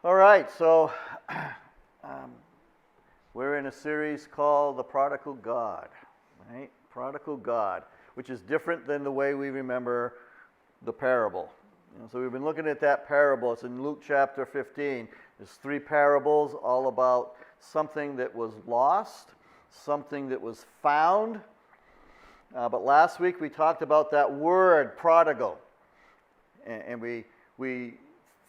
All right, so um, we're in a series called The Prodigal God, right? Prodigal God, which is different than the way we remember the parable. So we've been looking at that parable. It's in Luke chapter 15. There's three parables all about something that was lost, something that was found. But last week we talked about that word, prodigal. And we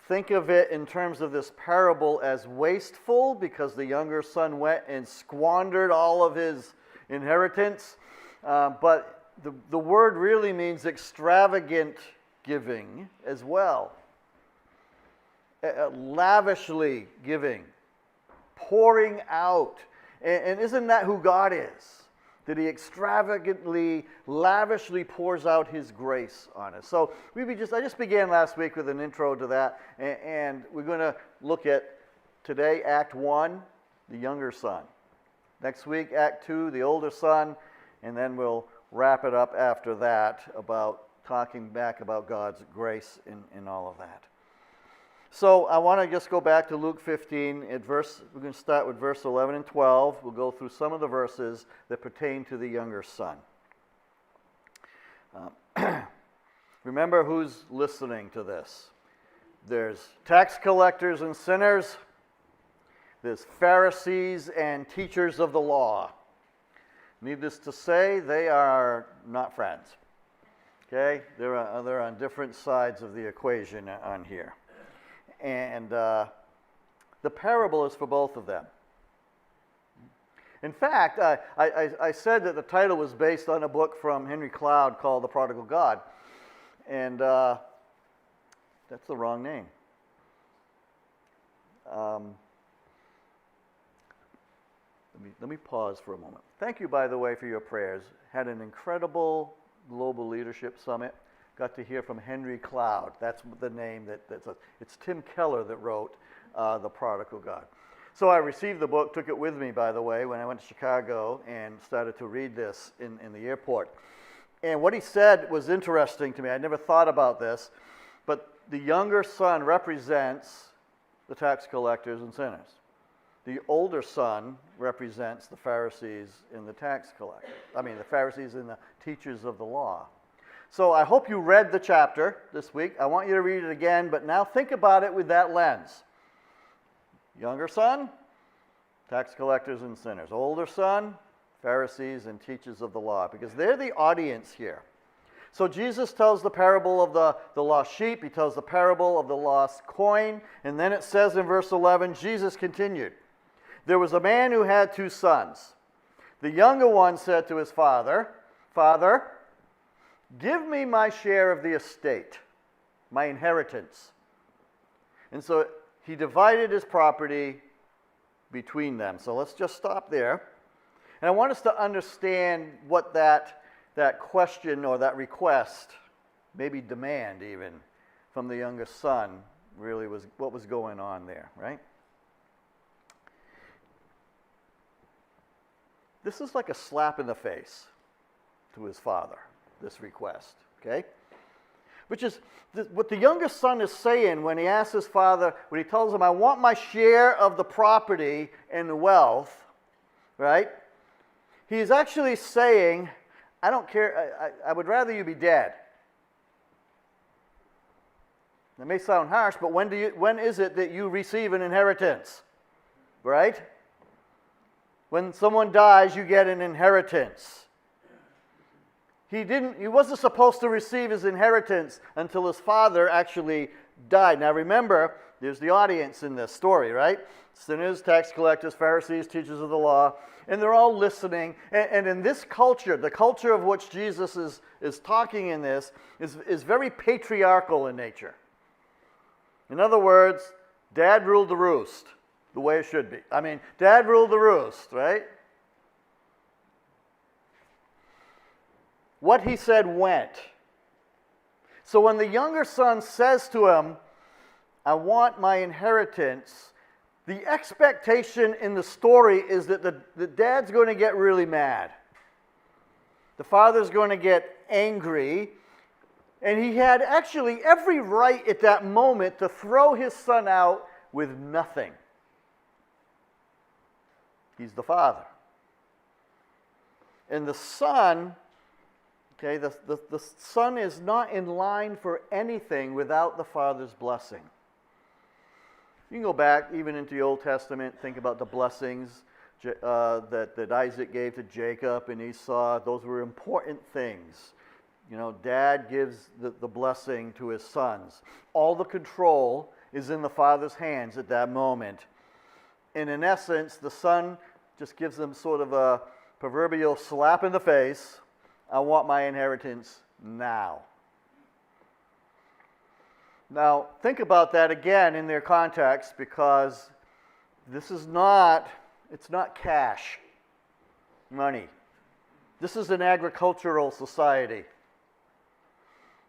think of it in terms of this parable as wasteful because the younger son went and squandered all of his inheritance. But the word really means extravagant giving as well. Lavishly giving, pouring out. And isn't that who God is? That he extravagantly, lavishly pours out his grace on us. So I just began last week with an intro to that, and we're going to look at today Act 1, the younger son. Next week, Act 2, the older son, and then we'll wrap it up after that about talking back about God's grace in all of that. So I want to just go back to Luke 15. We're going to start with verse 11 and 12. We'll go through some of the verses that pertain to the younger son. Remember who's listening to this. There's tax collectors and sinners. There's Pharisees and teachers of the law. Needless to say, they are not friends. Okay? They're on different sides of the equation on here. And the parable is for both of them. In fact, I said that the title was based on a book from Henry Cloud called The Prodigal God. And that's the wrong name. Let me pause for a moment. Thank you, by the way, for your prayers. Had an incredible global leadership summit. Got to hear from Henry Cloud. That's the name it's Tim Keller that wrote The Prodigal God. So I received the book, took it with me, by the way, when I went to Chicago and started to read this in the airport. And what he said was interesting to me. I never thought about this, but the younger son represents the tax collectors and sinners. The older son represents the Pharisees and the tax collectors. The Pharisees and the teachers of the law. So I hope you read the chapter this week. I want you to read it again, but now think about it with that lens. Younger son, tax collectors and sinners. Older son, Pharisees and teachers of the law, because they're the audience here. So Jesus tells the parable of the lost sheep. He tells the parable of the lost coin. And then it says in verse 11, Jesus continued, "There was a man who had 2 sons. The younger one said to his father, 'Father, give me my share of the estate, my inheritance.' And so he divided his property between them." So let's just stop there. And I want us to understand what that question or that request, maybe demand even, from the younger son really was, what was going on there, right? This is like a slap in the face to his father, this request, okay? Which is what the younger son is saying when he asks his father, when he tells him, "I want my share of the property and the wealth," right? He's actually saying, "I don't care, I would rather you be dead." That may sound harsh, but when is it that you receive an inheritance? Right? When someone dies, you get an inheritance. He wasn't supposed to receive his inheritance until his father actually died. Now remember, there's the audience in this story, right? Sinners, tax collectors, Pharisees, teachers of the law, and they're all listening. And in this culture, the culture of which Jesus is talking in this, is very patriarchal in nature. In other words, dad ruled the roost, the way it should be. Dad ruled the roost, right? What he said went. So when the younger son says to him, "I want my inheritance," the expectation in the story is that the dad's going to get really mad. The father's going to get angry. And he had actually every right at that moment to throw his son out with nothing. He's the Father. And the Son, okay, the Son is not in line for anything without the Father's blessing. You can go back even into the Old Testament, think about the blessings that Isaac gave to Jacob and Esau. Those were important things. You know, Dad gives the blessing to his sons. All the control is in the Father's hands at that moment. And in essence, the Son just gives them sort of a proverbial slap in the face. I want my inheritance now. Now, think about that again in their context, because this is not, it's not cash, money. This is an agricultural society.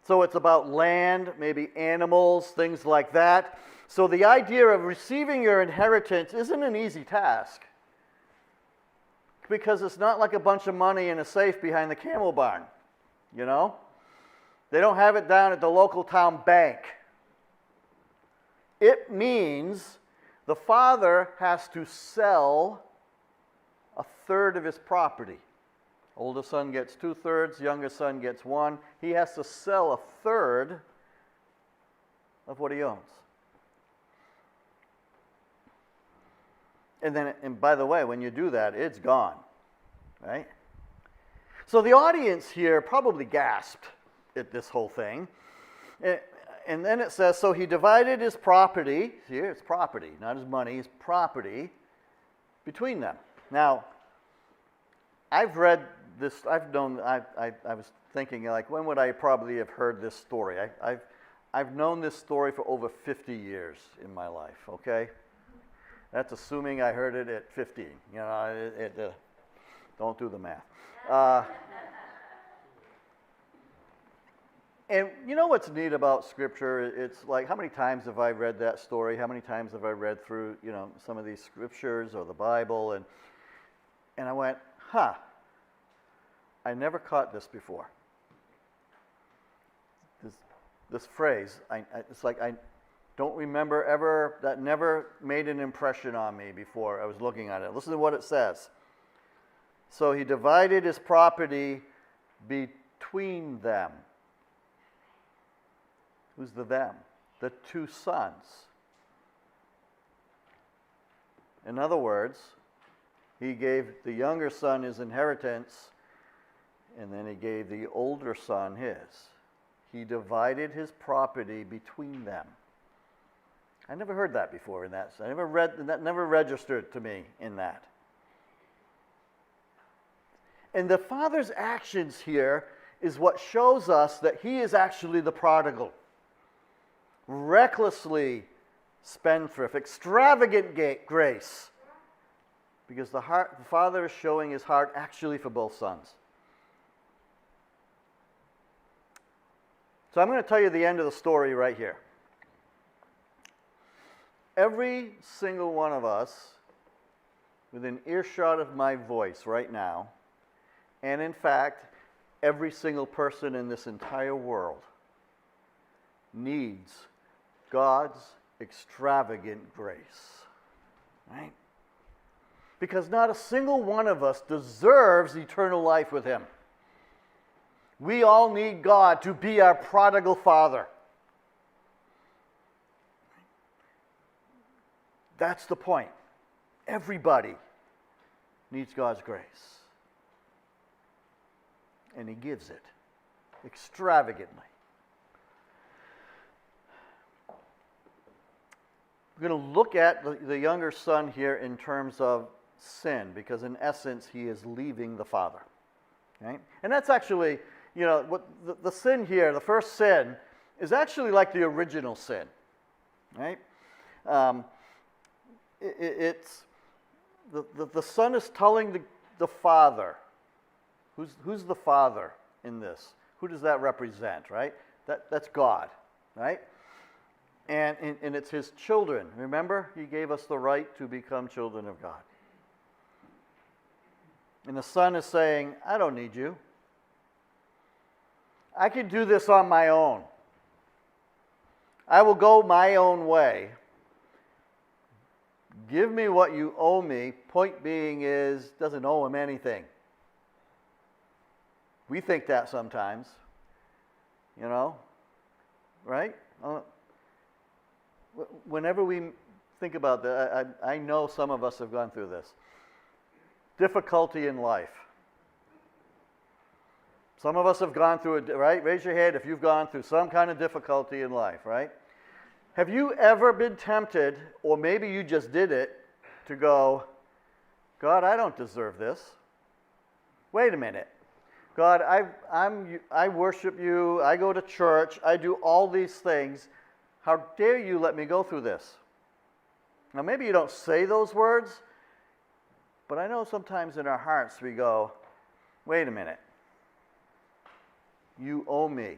So it's about land, maybe animals, things like that. So the idea of receiving your inheritance isn't an easy task, because it's not like a bunch of money in a safe behind the camel barn, you know? They don't have it down at the local town bank. It means the father has to sell a third of his property. Older son gets 2/3, younger son gets 1. He has to sell a third of what he owns. And by the way, when you do that, it's gone, right? So the audience here probably gasped at this whole thing. And then it says, so he divided his property, here it's property, not his money, his property, between them. Now, I've read this, I was thinking, like, when would I probably have heard this story? I've known this story for over 50 years in my life, okay? That's assuming I heard it at 15. You know, don't do the math. And you know what's neat about Scripture? It's like, how many times have I read that story? How many times have I read through, you know, some of these scriptures or the Bible? And I went, I never caught this before. This phrase, it's like I don't remember ever, that never made an impression on me before I was looking at it. Listen to what it says. So he divided his property between them. Who's the them? The 2 sons. In other words, he gave the younger son his inheritance, and then he gave the older son his. He divided his property between them. I never heard that before in that. That never registered to me in that. And the father's actions here is what shows us that he is actually the prodigal. Recklessly spendthrift, extravagant grace. Because the father is showing his heart actually for both sons. So I'm going to tell you the end of the story right here. Every single one of us, within earshot of my voice right now, and in fact, every single person in this entire world, needs God's extravagant grace, right? Because not a single one of us deserves eternal life with him. We all need God to be our prodigal father. That's the point. Everybody needs God's grace. And he gives it extravagantly. We're going to look at the younger son here in terms of sin, because in essence he is leaving the father. Right? And that's actually, you know, what the sin here, the first sin, is actually like the original sin. Right? It's the son is telling the father. Who's the father in this? Who does that represent? Right? That's God. Right? And it's his children. Remember, he gave us the right to become children of God. And the son is saying, I don't need you. I can do this on my own. I will go my own way. Give me what you owe me. Point being is, doesn't owe him anything. We think that sometimes, right? Whenever we think about that, I know some of us have gone through this. Difficulty in life. Some of us have gone through it, right? Raise your hand if you've gone through some kind of difficulty in life, right? Have you ever been tempted, or maybe you just did it, to go, God, I don't deserve this. Wait a minute. God, I worship you, I go to church, I do all these things. How dare you let me go through this? Now, maybe you don't say those words, but I know sometimes in our hearts we go, wait a minute. You owe me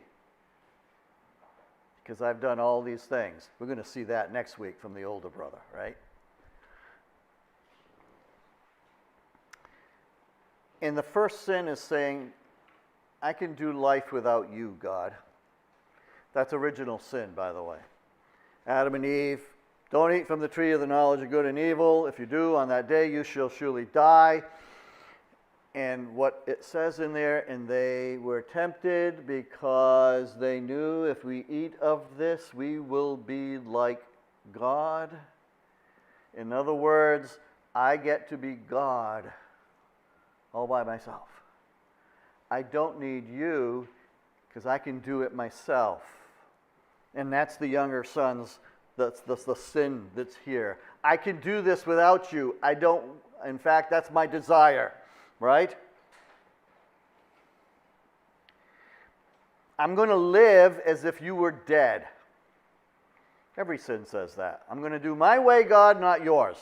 because I've done all these things. We're going to see that next week from the older brother, right? And the first sin is saying, I can do life without you, God. That's original sin, by the way. Adam and Eve, don't eat from the tree of the knowledge of good and evil. If you do, on that day you shall surely die. And what it says in there, and they were tempted because they knew if we eat of this, we will be like God. In other words, I get to be God all by myself. I don't need you because I can do it myself. And that's the younger son's, that's the sin that's here. I can do this without you. I don't, in fact, that's my desire. Right? I'm going to live as if you were dead. Every sin says that. I'm going to do my way, God, not yours.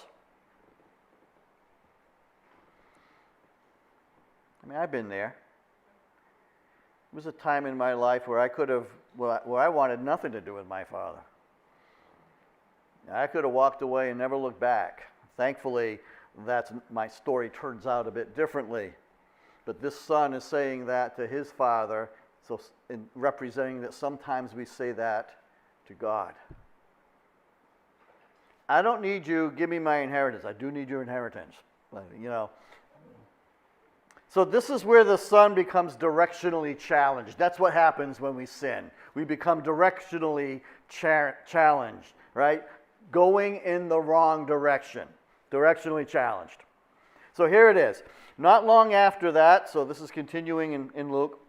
I mean, I've been there. There was a time in my life where I wanted nothing to do with my father. I could have walked away and never looked back. Thankfully, my story turns out a bit differently. But this son is saying that to his father, so in representing that sometimes we say that to God. I don't need you, give me my inheritance. I do need your inheritance. So this is where the son becomes directionally challenged. That's what happens when we sin. We become directionally challenged, right? Going in the wrong direction. Directionally challenged. So here it is. Not long after that, so this is continuing in Luke.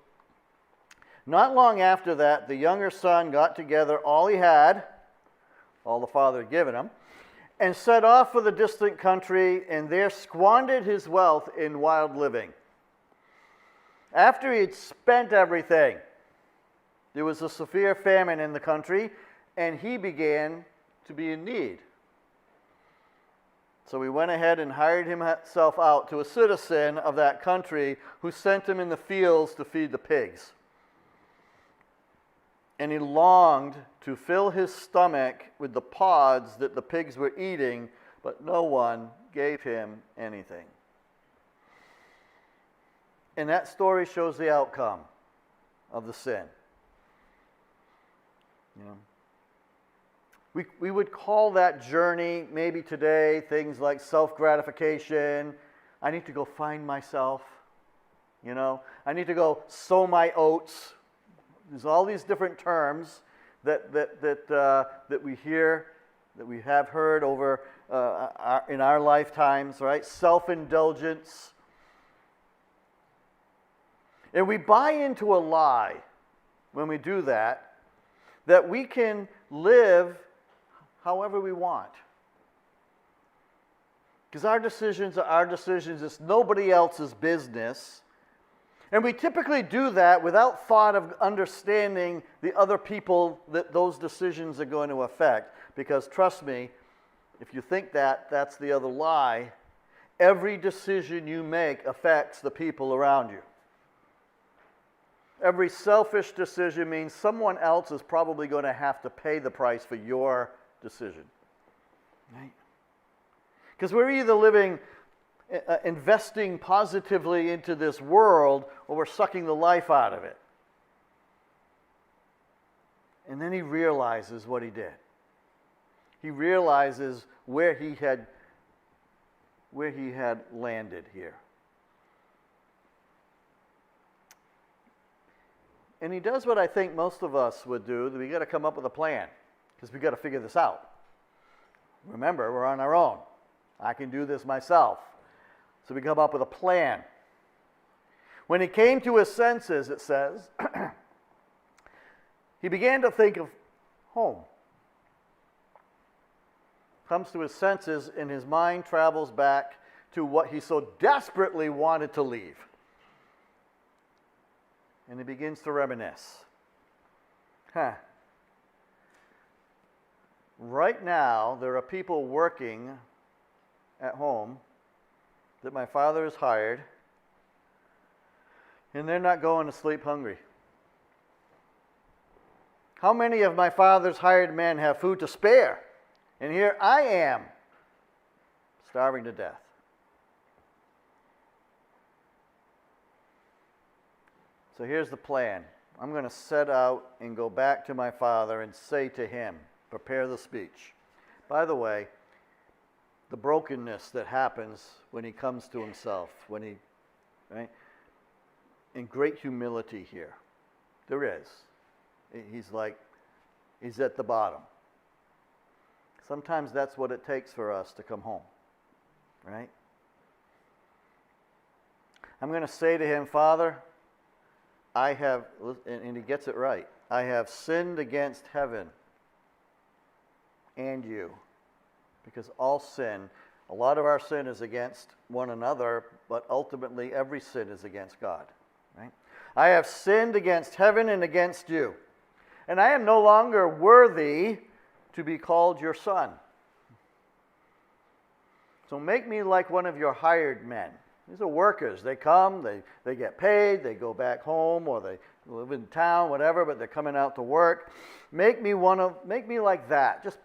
Not long after that, the younger son got together all he had, all the father had given him, and set off for the distant country, and there squandered his wealth in wild living. After he had spent everything, there was a severe famine in the country, and he began to be in need. So he went ahead and hired himself out to a citizen of that country who sent him in the fields to feed the pigs. And he longed to fill his stomach with the pods that the pigs were eating, but no one gave him anything. And that story shows the outcome of the sin. We would call that journey, maybe today, things like self-gratification. I need to go find myself, I need to go sow my oats. There's all these different terms that we hear, that we have heard over in our lifetimes, right? Self-indulgence. And we buy into a lie when we do that we can live however we want. Because our decisions are our decisions. It's nobody else's business. And we typically do that without thought of understanding the other people that those decisions are going to affect. Because trust me, if you think that's the other lie, every decision you make affects the people around you. Every selfish decision means someone else is probably going to have to pay the price for your decision. Right? Because we're either investing positively into this world, or we're sucking the life out of it. And then he realizes what he did. He realizes where he had where he had landed here. And he does what I think most of us would do. We got to come up with a plan because we got to figure this out. Remember, we're on our own. I can do this myself. So we come up with a plan. When he came to his senses, it says, he began to think of home. Comes to his senses and his mind travels back to what he so desperately wanted to leave. And he begins to reminisce. Right now, there are people working at home that my father has hired, and they're not going to sleep hungry. How many of my father's hired men have food to spare? And here I am, starving to death. So here's the plan. I'm going to set out and go back to my father and say to him, prepare the speech. By the way, the brokenness that happens when he comes to himself, right? In great humility here. There is. He's at the bottom. Sometimes that's what it takes for us to come home, right? I'm going to say to him, Father, I have, and he gets it right, I have sinned against heaven and you. Because all sin, a lot of our sin is against one another, but ultimately every sin is against God, right? I have sinned against heaven and against you, and I am no longer worthy to be called your son. So make me like one of your hired men. These are workers. They come, they get paid, they go back home, or they live in town, whatever, but they're coming out to work. Make me like that. Just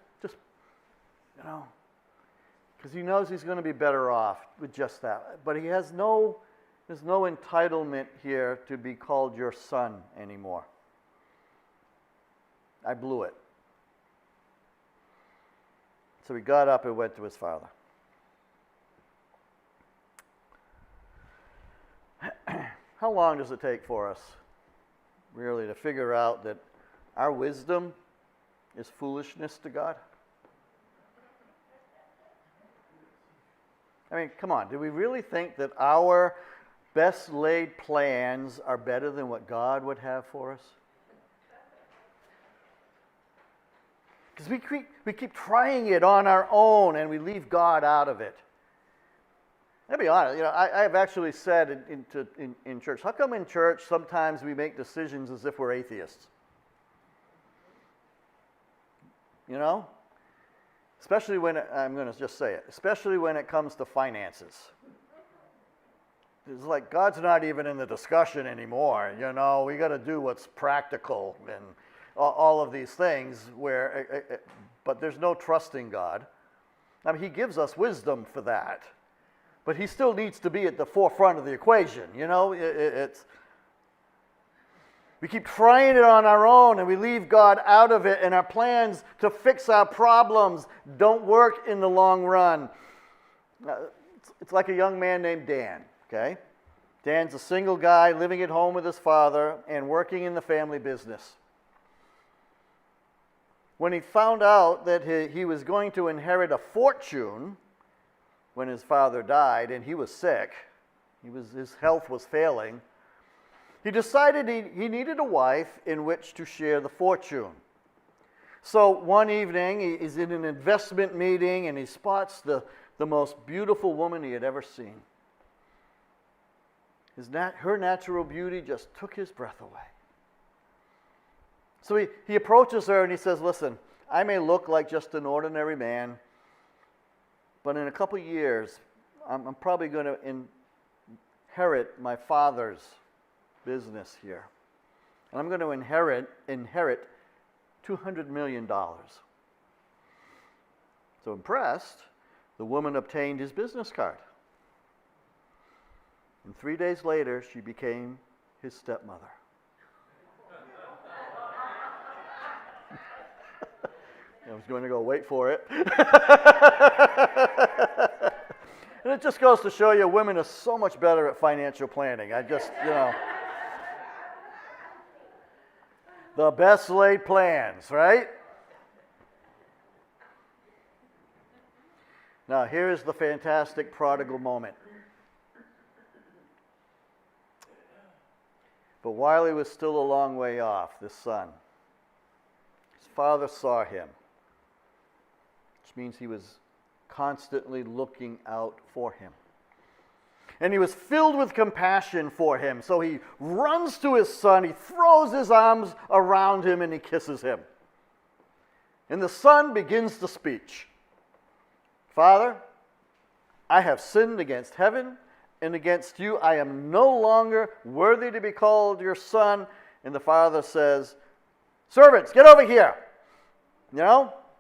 because he knows he's going to be better off with just that. But there's no entitlement here to be called your son anymore. I blew it. So he got up and went to his father. How long does it take for us, really, to figure out that our wisdom is foolishness to God? I mean, come on, do we really think that our best laid plans are better than what God would have for us? Because we keep trying it on our own and we leave God out of it. I'll be honest, I have actually said in church, how come in church sometimes we make decisions as if we're atheists? Especially when, I'm going to just say it, especially when it comes to finances. It's like God's not even in the discussion anymore. We got to do what's practical and all of these things but there's no trusting God. I mean, he gives us wisdom for that. But he still needs to be at the forefront of the equation. We keep trying it on our own and we leave God out of it, and our plans to fix our problems don't work in the long run. It's like a young man named Dan, okay? Dan's a single guy living at home with his father and working in the family business. When he found out that he was going to inherit a fortune when his father died and he was sick, his health was failing, he decided he needed a wife in which to share the fortune. So one evening, he's in an investment meeting and he spots the most beautiful woman he had ever seen. Her natural beauty just took his breath away. So he approaches her and he says, listen, I may look like just an ordinary man, but in a couple years, I'm probably going to inherit my father's business here. And I'm going to inherit $200 million. So impressed, the woman obtained his business card. And 3 days later, she became his stepmother. I was going to go wait for it. And it just goes to show you women are so much better at financial planning. The best laid plans, right? Now, here is the fantastic prodigal moment. But while he was still a long way off, this son, his father saw him, which means he was constantly looking out for him. And he was filled with compassion for him. So he runs to his son, he throws his arms around him, and he kisses him. And the son begins the speech. Father, I have sinned against heaven and against you. I am no longer worthy to be called your son. And the father says, servants, get over here.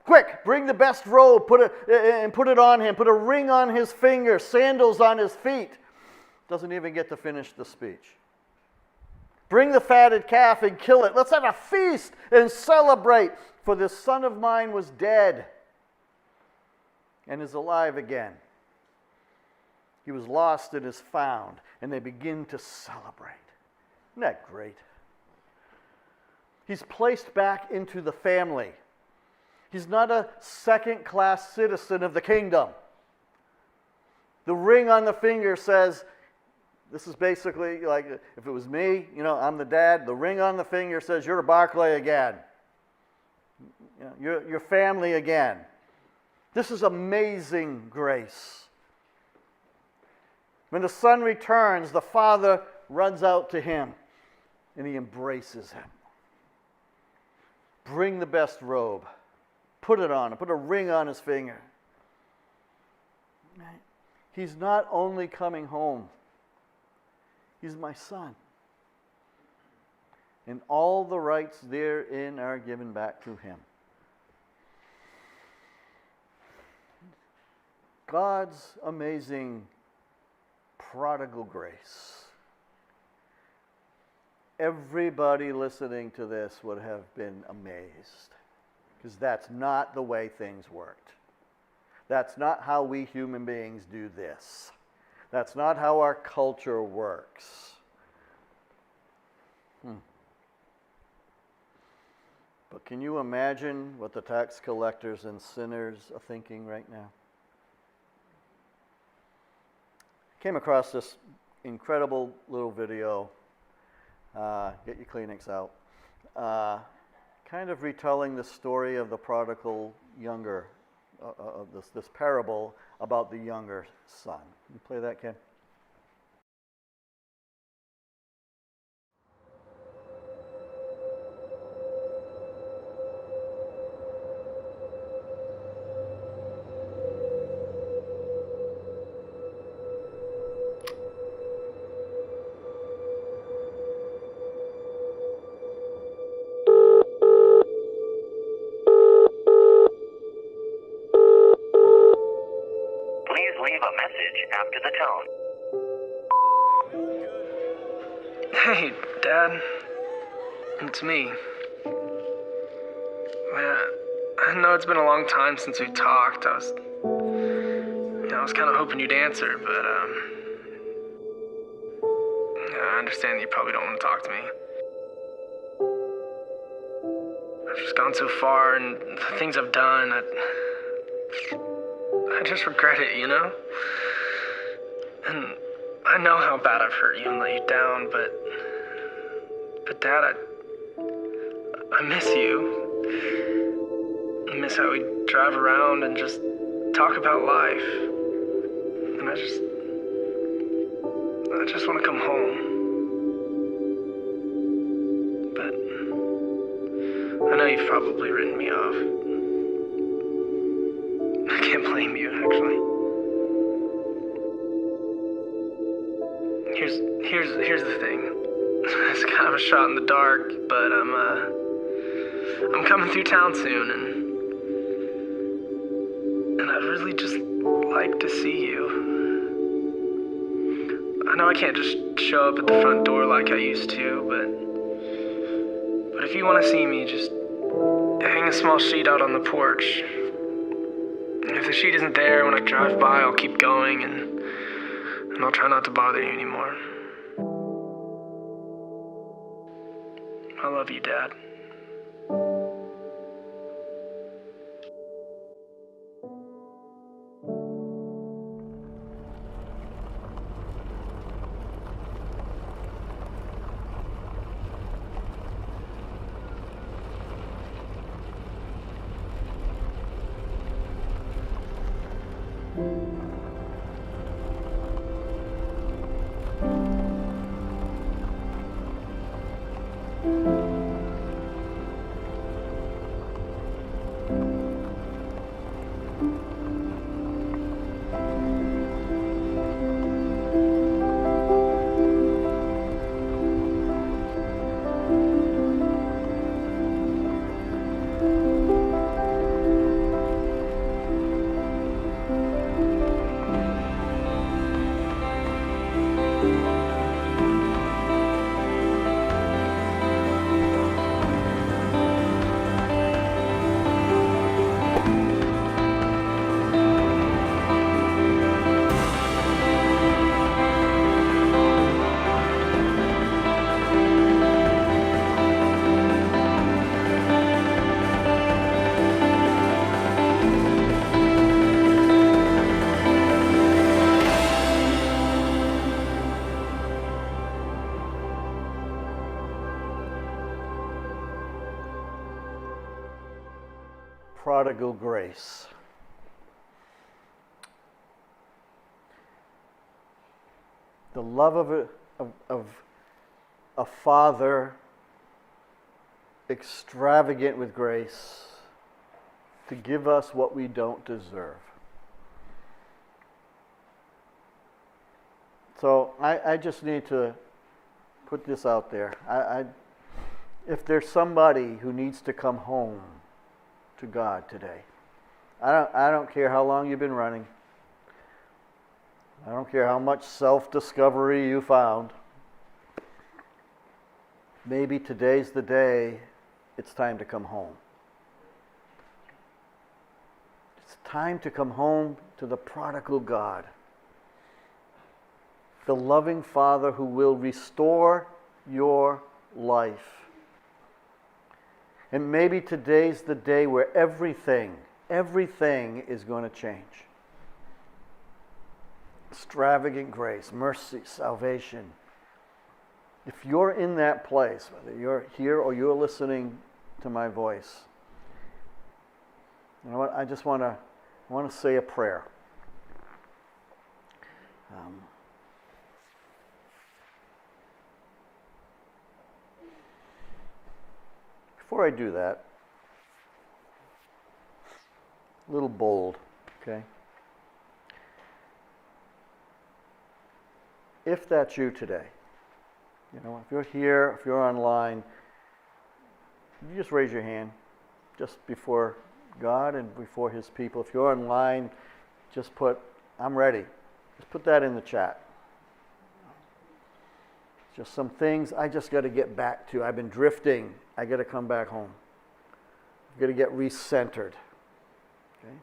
Quick, bring the best robe, put it on him, put a ring on his finger, sandals on his feet. Doesn't even get to finish the speech. Bring the fatted calf and kill it. Let's have a feast and celebrate, for this son of mine was dead and is alive again. He was lost and is found, and they begin to celebrate. Isn't that great? He's placed back into the family. He's not a second-class citizen of the kingdom. The ring on the finger says, this is basically like if it was me, I'm the dad, the ring on the finger says, you're a Barclay again. You're family again. This is amazing grace. When the son returns, the father runs out to him and he embraces him. Bring the best robe. Put it on him. Put a ring on his finger. He's not only coming home. He's my son. And all the rights therein are given back to him. God's amazing prodigal grace. Everybody listening to this would have been amazed, because that's not the way things worked. That's not how we human beings do this. That's not how our culture works. But can you imagine what the tax collectors and sinners are thinking right now? Came across this incredible little video. Get your Kleenex out. Kind of retelling the story of the prodigal younger, of this parable about the younger son. Can you play that, Ken? Leave a message after the tone. Hey, Dad. It's me. Man, I know it's been a long time since we talked. I was kind of hoping you'd answer, but I understand you probably don't want to talk to me. I've just gone so far, and the things I've done, I just regret it, And I know how bad I've hurt you and let you down, but Dad, I miss you. I miss how we drive around and just talk about life. And I just want to come home. But I know you've probably written me off. I can't blame you, actually. Here's the thing. It's kind of a shot in the dark, but I'm coming through town soon, and I'd really just like to see you. I know I can't just show up at the front door like I used to, but if you want to see me, just hang a small sheet out on the porch. If the sheet isn't there when I drive by, I'll keep going and I'll try not to bother you anymore. I love you, Dad. Prodigal grace. The love of a father extravagant with grace to give us what we don't deserve. So I just need to put this out there. If there's somebody who needs to come home to God today, I don't care how long you've been running. I don't care how much self-discovery you found. Maybe today's the day it's time to come home. It's time to come home to the prodigal God, the loving Father who will restore your life. And maybe today's the day where everything is going to change. Extravagant grace, mercy, salvation. If you're in that place, whether you're here or you're listening to my voice, you know what? I just want to say a prayer. Before I do that, a little bold, okay? If that's you today, you know, if you're here, if you're online, you just raise your hand just before God and before His people. If you're online, just put, I'm ready. Just put that in the chat. Just some things I just got to get back to. I've been drifting. I got to come back home. I've got to get recentered. Okay?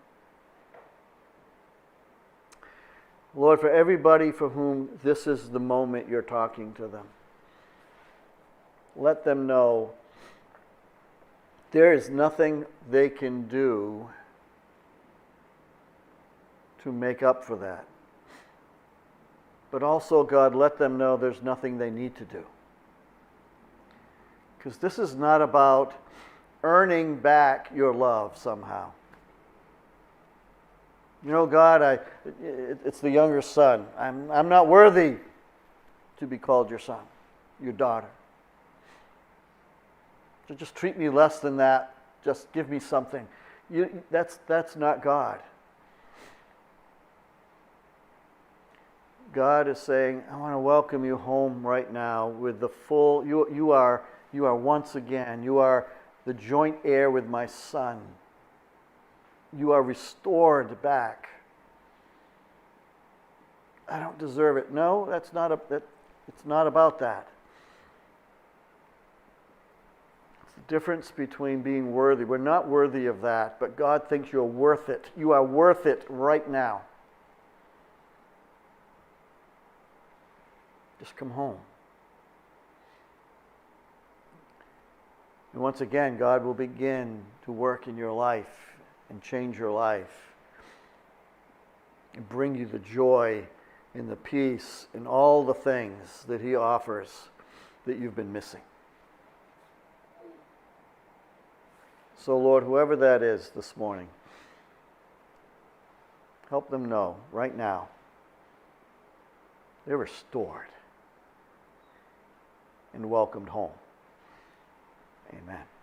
Lord, for everybody for whom this is the moment you're talking to them, let them know there is nothing they can do to make up for that. But also, God, let them know there's nothing they need to do. Because this is not about earning back your love somehow. You know, God, it's the younger son. I'm not worthy to be called your son, your daughter. So just treat me less than that. Just give me something. That's not God. God is saying, I want to welcome you home right now with the full, you are once again, you are the joint heir with my son. You are restored back. I don't deserve it. No, it's not about that. It's difference between being worthy. We're not worthy of that, but God thinks you're worth it. You are worth it right now. Just come home. And once again, God will begin to work in your life and change your life and bring you the joy and the peace and all the things that He offers that you've been missing. So, Lord, whoever that is this morning, help them know right now they're restored and welcomed home. Amen.